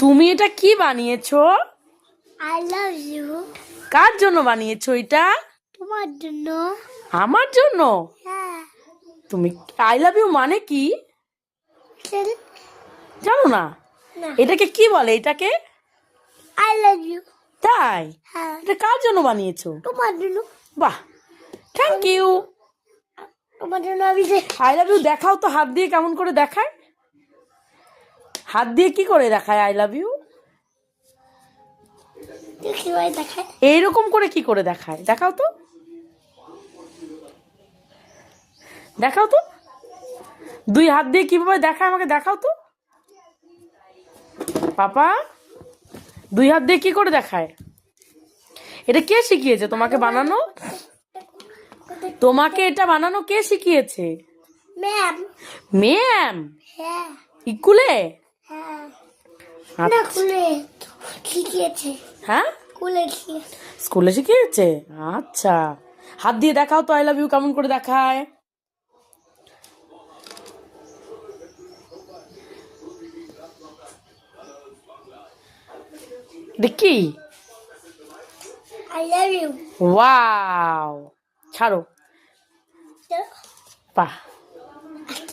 তুমি এটা কি বানিয়েছো? I love you. কার জন্য বানিয়েছো এটা? তোমার জন্য। আমার জন্য? হ্যাঁ। তুমি আই লাভ ইউ মানে কি জানো না? না। এটাকে কি বলে? এটাকে আই লাভ ইউ। তাই? হ্যাঁ। এটা কার জন্য বানিয়েছো? তোমার জন্য। বাহ, থ্যাংক ইউ। তোমার জন্য আমি যে আই লাভ ইউ দেখাও তো, হাত দিয়ে কেমন করে দেখায়? হাত দিয়ে কি করে দেখায় আই লাভ ইউ? কিভাবে দেখায়? এইরকম করে কি করে দেখায়? দেখাও তো, দেখাও তো, দুই হাত দিয়ে কিভাবে দেখায় আমাকে দেখাও তো। পাপা, দুই হাত দিয়ে কি করে দেখায়? এটা কে শিখিয়েছে তোমাকে বানানো? তোমাকে এটা বানানো কে শিখিয়েছে? ম্যাম। ম্যাম? হ্যাঁ। স্কুলে? হ্যাঁ। না, আচ্ছা। খুলে শিখিয়েছে। হ্যাঁ, খুলে শিখিয়েছে। স্কুলে শিখিয়েছে। আচ্ছা, হাত দিয়ে দেখাও তো আই লাভ ইউ কেমন করে দেখায়। এটা কি? I love you. ওয়াও, ছাড়ো। বাহ।